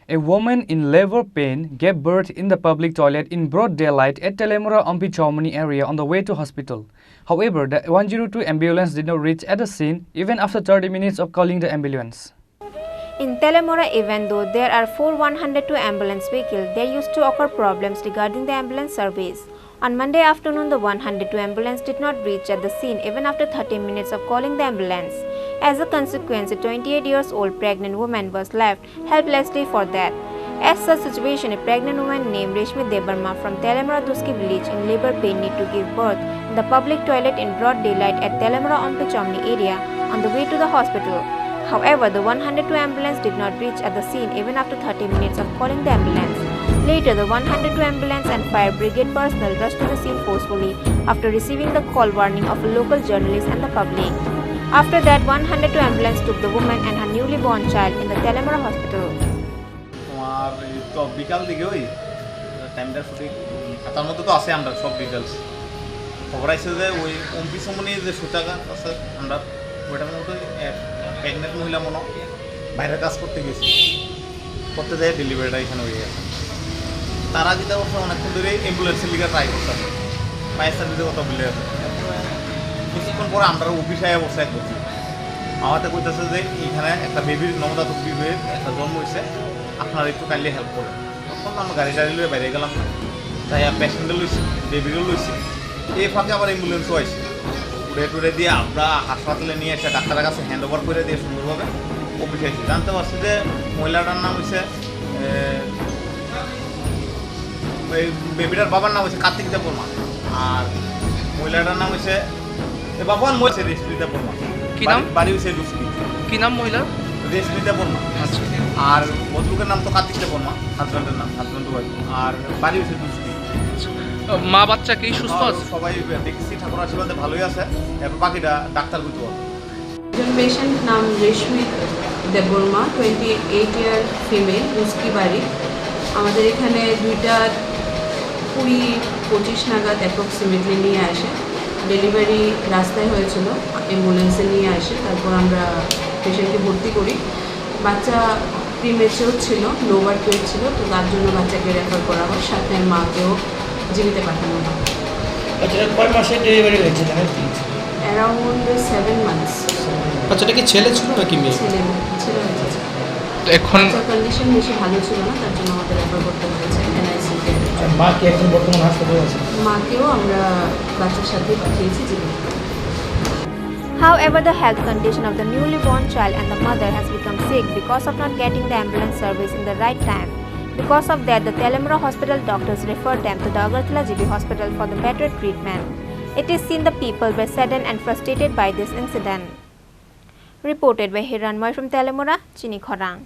A woman in labor pain gave birth in the public toilet in broad daylight at Teliamura Ampi Chowmuhani area on the way to hospital. However, the 102 ambulance did not reach at the scene even after 30 minutes of calling the ambulance. In Teliamura, even though there are 102 ambulance vehicles, there used to occur problems regarding the ambulance service. On Monday afternoon, the 102 ambulance did not reach at the scene even after 30 minutes of calling the ambulance. As a consequence, a 28-year-old pregnant woman was left helplessly for death. As such situation, a pregnant woman named Reshmi Debarma from Teliamura village in labor pain need to give birth in the public toilet in broad daylight at Teliamura Ampi Chowmuhani area on the way to the hospital. However, the 102 ambulance did not reach at the scene even after 30 minutes of calling the ambulance. Later, the 102 ambulance and fire brigade personnel rushed to the scene forcefully after receiving the call warning of a local journalist and the public. After that, 102 ambulance took the woman and her newly born child in the Teliamura hospital. বিকাল দিকে ওই টাইমটা সঠিক তার মধ্যে তো আছে আমরা সব ডিটেলস খবর আছে যে ওই অম্পি চৌমুহনি যে শৌচাগার আছে আমরা ওইটার মধ্যে প্রেগনেন্ট মহিলা মনে বাইরে কাজ করতে গেছি করতে যায় ডেলিভারিটা এখানে হয়ে গেছে তারা যেটা করছে অনেকক্ষণ ধরে অ্যাম্বুলেন্সের লিগে ট্রাই করছে ফায়ার সার্ভিসের কথা বলে আছে কিছুক্ষণ পরে আমরা অফিসে বসে করছি আমাদের কইতেছে যে এইখানে একটা বেবির নবজাতক বেবির একটা জন্ম হয়েছে আপনারা একটু কাইন্ডলি হেল্প করেন তখন আমরা গাড়ি টাড়ি লিয়ে বাইরে গেলাম তাই পেশেন্টও লইছি বেবিরও লইছি এই ফাঁকে আবার অ্যাম্বুলেন্সও আসছে উড়ে টুড়ে দিয়ে আমরা হাসপাতালে নিয়ে এসে ডাক্তারের কাছে হ্যান্ড ওভার করে দিয়ে সুন্দরভাবে অফিসে আসছি জানতে পারছি যে মহিলাটার নাম হচ্ছে ওই বেবিটার বাবার নাম হচ্ছে কার্তিক দেববর্মা আর মহিলাটার নাম হচ্ছে বাবার মহিলা রেশমি দেববর্মা কি নাম বাড়ি হচ্ছে দুষ্টি কি নাম মহিলা রেশমি দেববর্মা আচ্ছা আর ভদ্রলোকের নাম তো কার্তিক দেববর্মা হাজব্যান্ডের নাম হাজব্যান্ড ওয়াইফ আর বাড়ি হচ্ছে দুষ্টি মা বাচ্চা কি সুস্থ আছে সবাই দেখছি ঠাকুর আশীর্বাদে ভালোই আছে এরপর বাকিটা ডাক্তার বুঝতে পারবো একজন পেশেন্ট নাম রেশমি দেববর্মা 28 ইয়ার ফিমেল উস্কি বাড়ি আমাদের এখানে 2:20-25 নাগাদ অ্যাপ্রক্সিমেটলি নিয়ে আসে ডেলিভারি রাস্তায় হয়েছিল অ্যাম্বুলেন্সে নিয়ে আসে তারপর আমরা পেশেন্টকে ভর্তি করি বাচ্চা প্রিমেচিওর ছিল লোভার পেট ছিল তো তার জন্য বাচ্চাকে রেফার করা হয় সাথে মাকেও জীবিত পাঠানো হয় আচ্ছা কয় মাসে ডেলিভারি হয়েছে অ্যারাউন্ড 7 মান্থস বাচ্চাটা কি ছেলে ছিল নাকি মেয়ে ছেলে হয়েছে এখন কন্ডিশন বেশি ভালো ছিল না তার জন্য আমাদের রেফার করতে হয়েছে এনআইসি মা কি এখন বর্তমান হাসপাতালে আছে মাকেও আমরা বাচ্চার সাথে পাঠিয়েছি জীবিত However, the health condition of the newly born child and the mother has become sick because of not getting the ambulance service in the right time. Because of that, the Teliamura hospital doctors referred them to the Agartala GB hospital for the better treatment. It is seen the people were saddened and frustrated by this incident. Reported by Hiranmoy from Teliamura, Chini Khorang.